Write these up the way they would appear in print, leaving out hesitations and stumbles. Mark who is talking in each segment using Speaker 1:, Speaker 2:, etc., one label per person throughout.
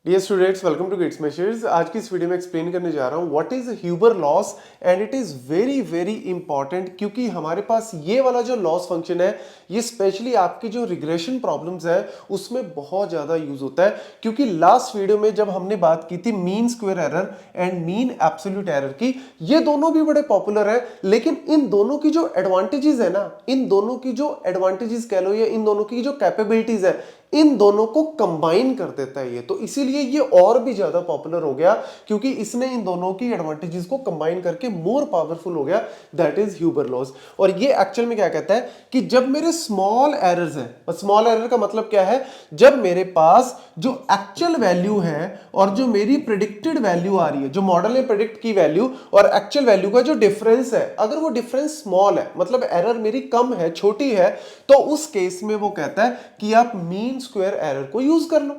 Speaker 1: Dear students, welcome to Gate Smashers. आज की इस वीडियो में एक्सप्लेन करने जा रहा हूँ what is Huber loss and it is very very important, क्योंकि हमारे पास ये वाला जो लॉस फंक्शन है ये स्पेशली आपकी जो रिग्रेशन प्रॉब्लम्स है उसमें बहुत ज़्यादा यूज होता है। क्योंकि लास्ट वीडियो में जब हमने बात की थी mean square error and mean absolute error की, ये दोनों भी बड़े पॉपुलर है, लेकिन इन दोनों की जो एडवांटेजेस है ना, इन दोनों की जो एडवांटेजेस कह लो या इन दोनों की जो कैपेबिलिटीज है, इन दोनों को कंबाइन कर देता है ये, तो इसीलिए ये और भी ज्यादा पॉपुलर हो गया, क्योंकि इसने इन दोनों की एडवांटेजेस को कंबाइन करके मोर पावरफुल हो गया, दैट इज ह्यूबर लॉस। और ये एक्चुअल में क्या कहता है कि जब मेरे स्मॉल एरर्स हैं, और स्मॉल एरर का मतलब क्या है, जब मेरे पास जो एक्चुअल वैल्यू है और जो मेरी प्रिडिक्टेड वैल्यू आ रही है, जो मॉडल ने प्रिडिक्ट की वैल्यू और एक्चुअल वैल्यू का जो डिफरेंस है, अगर वो डिफरेंस स्मॉल है, मतलब एरर मेरी कम है, छोटी है, तो उस केस में वो कहता है कि आप मीन स्क्वायर एरर को यूज कर लो।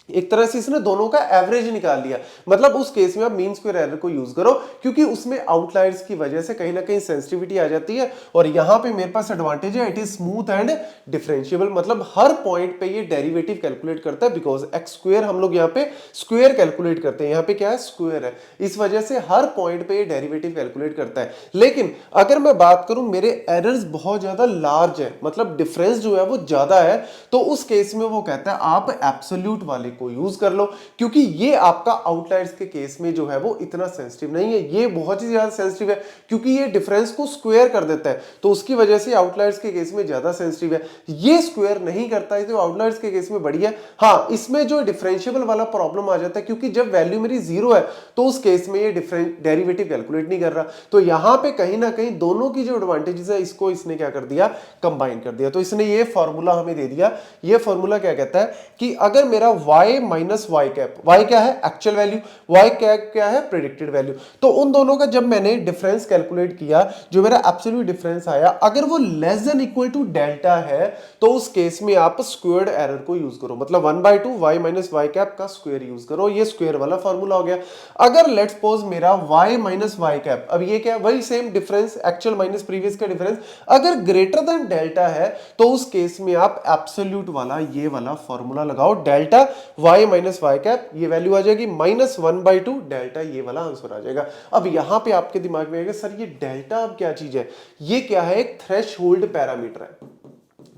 Speaker 1: एक तरह से इसने दोनों का एवरेज निकाल लिया, मतलब उस केस में आप मीन स्क्वायर एरर को यूज करो, क्योंकि उसमें आउटलायर्स की वजह से कहीं ना कहीं सेंसिटिविटी आ जाती है। और यहां पे मेरे पास एडवांटेज है, it is smooth and differentiable, मतलब हर पॉइंट पे ये डेरिवेटिव कैलकुलेट करता है, बिकॉज एक्स स्क्वायर हम लोग यहाँ पे स्क्वायर कैलकुलेट करते हैं, यहाँ पे क्या है, स्क्वायर है, इस वजह से हर पॉइंट पे ये डेरिवेटिव कैलकुलेट करता है। लेकिन अगर मैं बात करूं मेरे एरर्स बहुत ज्यादा लार्ज है, मतलब डिफरेंस जो है वो ज्यादा है, तो उस केस में वो कहता है आप एब्सोल्यूट वाले को यूज कर लो, क्योंकि ये आपका आउटलायर्स के केस में जो है वो इतना सेंसिटिव नहीं है, ये बहुत ही ज्यादा सेंसिटिव है, क्योंकि ये डिफरेंस को स्क्वायर कर देता है, तो उसकी वजह से आउटलायर्स के केस में ज्यादा सेंसिटिव है। ये स्क्वायर नहीं करता है तो आउटलायर्स के केस में बढ़िया। हाँ, इसमें जो डिफरेंशिएबल वाला प्रॉब्लम आ जाता है, क्योंकि जब वैल्यू मेरी जीरो है तो उस केस में ये डेरिवेटिव कैलकुलेट नहीं कर रहा, तो यहां पे कहीं ना कहीं दोनों की जो एडवांटेजेस है इसको इसने क्या कर दिया, कंबाइन कर दिया। तो इसने ये फॉर्मूला हमें दे दिया। ये फॉर्मूला क्या कहता है कि अगर मेरा y minus Y cap, y क्या है एक्चुअल वैल्यू, y कैप क्या है प्रेडिक्टेड वैल्यू, तो उन दोनों का जब मैंने डिफरेंस कैलकुलेट किया, जो मेरा एब्सोल्यूट डिफरेंस आया, अगर वो less than equal to delta है, तो उस केस में आप स्क्वायर्ड एरर को यूज करो, मतलब 1/2 y माइनस वाई कैप का स्क्वायर यूज करो, ये स्क्वायर वाला फॉर्मूला हो गया। अगर लेट्स सपोज मेरा y माइनस वाई कैप, अब ये क्या है, वही same difference, actual minus previous का डिफरेंस, अगर ग्रेटर देन डेल्टा है, तो उस केस में आप एब्सोल्यूट वाला ये वाला फॉर्मूला लगाओ, delta y minus Y cap, ये वैल्यू आ जाएगी -1/2 डेल्टा, ये वाला आंसर आ जाएगा। अब यहां पे आपके दिमाग में आएगा सर ये डेल्टा अब क्या चीज है, ये क्या है, एक थ्रेशहोल्ड पैरामीटर है,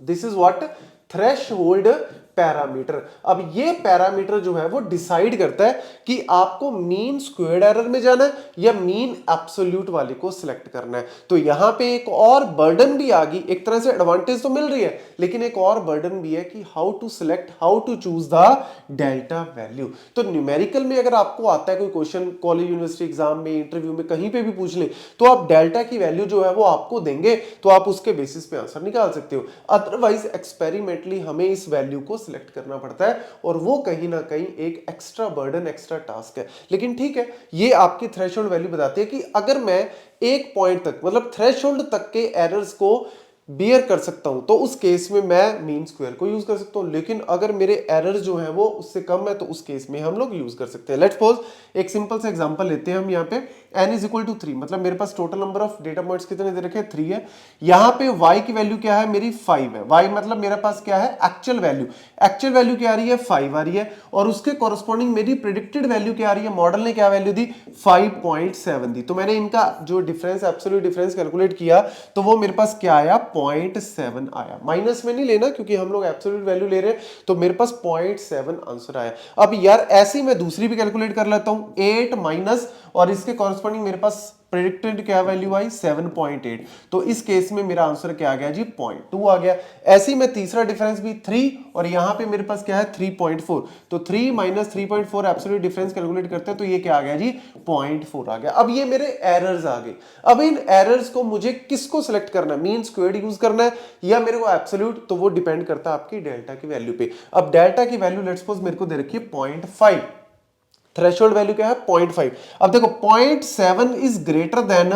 Speaker 1: this is what, threshold parameter. अब ये पैरामीटर जो है वो डिसाइड करता है कि आपको मीन स्क्वायर्ड एरर में जाना है या मीन एब्सोल्यूट वाले को सिलेक्ट करना है। तो यहां पे एक और बर्डन भी आ गई, एक तरह से एडवांटेज तो मिल रही है, लेकिन एक और बर्डन भी है कि how to select, how to choose the delta value. तो न्यूमेरिकल में अगर आपको आता है कोई क्वेश्चन, कॉलेज यूनिवर्सिटी एग्जाम में, इंटरव्यू में, कहीं पे भी पूछ ले, तो आप डेल्टा की वैल्यू जो है वो आपको देंगे, तो आप उसके बेसिस पे आंसर निकाल सकते हो। अदरवाइज एक्सपेरिमेंटली हमें इस वैल्यू को सिलेक्ट करना पड़ता है, और वो कहीं ना कहीं एक एक्स्ट्रा बर्डन, एक्स्ट्रा टास्क है। लेकिन ठीक है, ये आपकी थ्रेशोल्ड वैल्यू बताती है कि अगर मैं एक पॉइंट तक, मतलब थ्रेशोल्ड तक के एरर्स को बियर कर सकता हूं, तो उस केस में मैं मीन स्क्वायर को यूज कर सकता हूं। लेकिन अगर मेरे एरर्स जो है वो उससे कम है, तो उस केस में हम लोग यूज कर सकते हैं। लेट्स सपोज एक सिंपल सा एग्जांपल लेते हैं हम, यहाँ पे n इज इक्वल टू 3, मतलब मेरे पास total number of data points कितने दे रखे हैं, 3 है। यहाँ पे y की वैल्यू क्या है, मेरी 5 है, y मतलब मेरे पास क्या है, एक्चुअल वैल्यू, एक्चुअल वैल्यू क्या आ रही है, 5 आ रही है, और उसके कॉरस्पॉन्डिंग मेरी प्रिडिक्टेड वैल्यू क्या आ रही है, मॉडल ने क्या वैल्यू दी, 5.7 दी। तो मैंने इनका जो डिफरेंस, एब्सोल्यूट डिफरेंस कैलकुलेट किया, तो वो मेरे पास क्या आया, 0.7 आया। माइनस में नहीं लेना, क्योंकि हम लोग एब्सोल्यूट वैल्यू ले रहे हैं, तो मेरे पास 0.7 आंसर आया। अब यार ऐसे ही मैं दूसरी भी कैलकुलेट कर लेता हूं, 8 माइनस, और इसके कॉरस्पॉन्डिंग मेरे पास प्रेडिक्टेड क्या वैल्यू आई, 7.8, तो इस केस में मेरा आंसर क्या आ गया जी, 0.2 आ गया। ऐसे ही मैं तीसरा डिफरेंस भी 3, और यहां पे मेरे पास क्या है, 3.4, तो 3 माइनस 3.4 एब्सोल्यूट डिफरेंस कैलकुलेट करते हैं, तो ये क्या आ गया जी, 0.4 आ गया। अब ये मेरे एरर्स आ गए। अब इन एरर्स को मुझे किसको सिलेक्ट करना है, मीन स्क्वायर्ड यूज करना है या मेरे को एब्सोल्यूट, तो वो डिपेंड करता है आपकी डेल्टा की वैल्यू पे। अब डेल्टा की वैल्यू लेट्स सपोज मेरे को दे रखी है 0.5, थ्रेशोल्ड वैल्यू क्या है, 0.5। अब देखो 0.7 इज ग्रेटर देन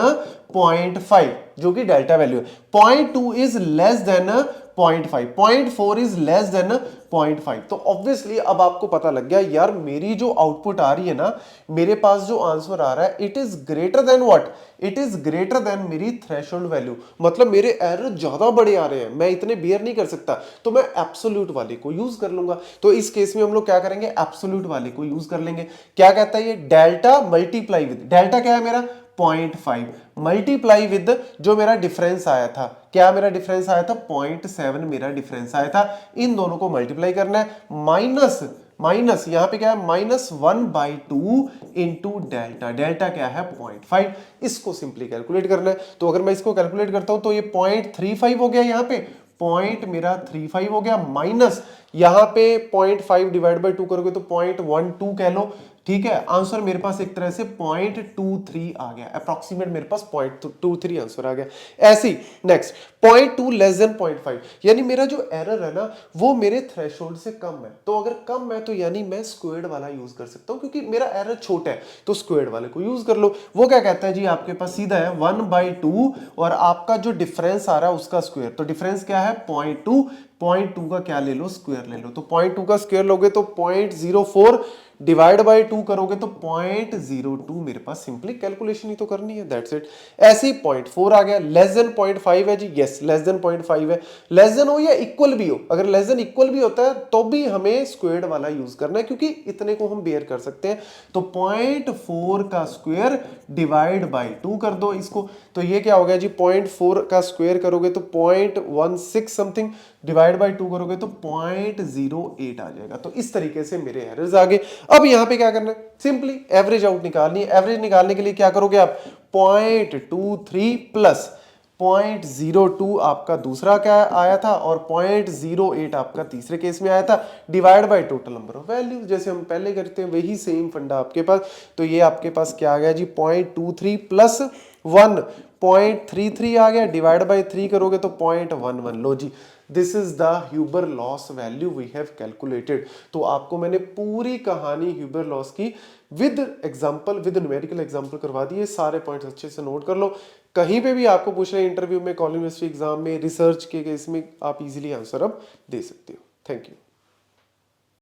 Speaker 1: 0.5 जो कि डेल्टा वैल्यू है, 0.2 is less than 0.5, 0.4 is less than 0.5। तो ऑब्वियसली अब आपको पता लग गया यार मेरी जो आउटपुट आ रही है ना, मेरे पास जो आंसर आ रहा है it is greater than what, it is greater than मेरी थ्रेशोल्ड वैल्यू, मतलब मेरे एरर ज्यादा बड़े आ रहे हैं, मैं इतने बियर नहीं कर सकता, तो मैं एब्सोल्यूट वाले को यूज कर लूंगा। तो इस केस में हम लोग क्या करेंगे, एब्सोल्यूट वाले को यूज कर लेंगे। क्या कहता है ये, डेल्टा मल्टीप्लाई विद, डेल्टा क्या है मेरा 0.5 मल्टीप्लाई विद जो मेरा डिफरेंस आया था, क्या मेरा डिफरेंस आया था 0.7 मेरा डिफरेंस आया था, इन दोनों को मल्टीप्लाई करना है, माइनस माइनस यहां पे क्या है -1/2 इंटू डेल्टा, डेल्टा क्या है 0.5, इसको सिंपली कैलकुलेट करना है। तो अगर मैं इसको कैलकुलेट करता हूं तो ये 0.35 हो गया, यहां पे पॉइंट मेरा 35 हो गया, माइनस यहां पे 0.5 डिवाइड बाई 2 करोगे तो 0.12 कह लो, ठीक है। आंसर मेरे पास एक तरह से 0.23 आ गया, अप्रॉक्सीमेट मेरे पास 0.23 आंसर आ गया। ऐसी नेक्स्ट 0.2 लेस देन 0.5, यानी मेरा जो एरर है ना वो मेरे थ्रेशोल्ड से कम है, तो अगर कम है तो यानी मैं स्क्वायर्ड वाला यूज कर सकता हूं, क्योंकि मेरा एरर छोटा है तो स्क्वायर्ड वाले को यूज कर लो। वो क्या कहता है जी, आपके पास सीधा है 1/2 और आपका जो डिफरेंस आ रहा है उसका स्क्वायर, तो डिफरेंस क्या है 0.2, 0.2 का क्या ले लो, स्क्वायर ले लो, तो 0.2 का स्क्वायर लोगे तो 0.04 डिवाइड बाय 2 करोगे तो 0.02, मेरे पास सिंपली कैलकुलेशन ही तो करनी है, दैट्स इट। ऐसे ही 0.4 आ गया, लेस देन 0.5 है जी, यस लेस देन 0.5 है, लेस देन हो या इक्वल भी हो, अगर लेस देन इक्वल भी होता है तो भी हमें स्क्वायर्ड वाला यूज करना है, क्योंकि इतने को हम बेयर कर सकते हैं। तो 0.4 का स्क्वायर डिवाइड बाय 2 कर दो इसको, तो ये क्या हो गया जी, 0.4 का स्क्वायर करोगे तो 0.16 समथिंग, डिवाइड बाय 2 करोगे तो 0.08 आ जाएगा। तो इस तरीके से मेरे एरर्स आ गए। अब यहां पे क्या करना है, सिंपली एवरेज आउट निकालनी है। एवरेज निकालने के लिए क्या करोगे आप, 0.23 प्लस 0.02 आपका दूसरा क्या आया था और 0.08 आपका तीसरे केस में आया था, divide by total number of values, जैसे हम पहले करते हैं वही सेम फंडा आपके पास। तो ये आपके पास क्या आ गया जी, 0.23 प्लस 1.33 आ गया, डिवाइड बाय 3 करोगे तो 0.11, लो जी this is the Huber loss value we have calculated. तो आपको मैंने पूरी कहानी ह्यूबर लॉस की with example, with numerical example करवा दिए, सारे पॉइंट्स अच्छे से नोट कर लो। कहीं पे भी आपको पूछ रहे हैं इंटरव्यू में, कॉलेज यूनिवर्सिटी एग्जाम में, रिसर्च के केस में, आप इजीली आंसर अब दे सकते हो। Thank you.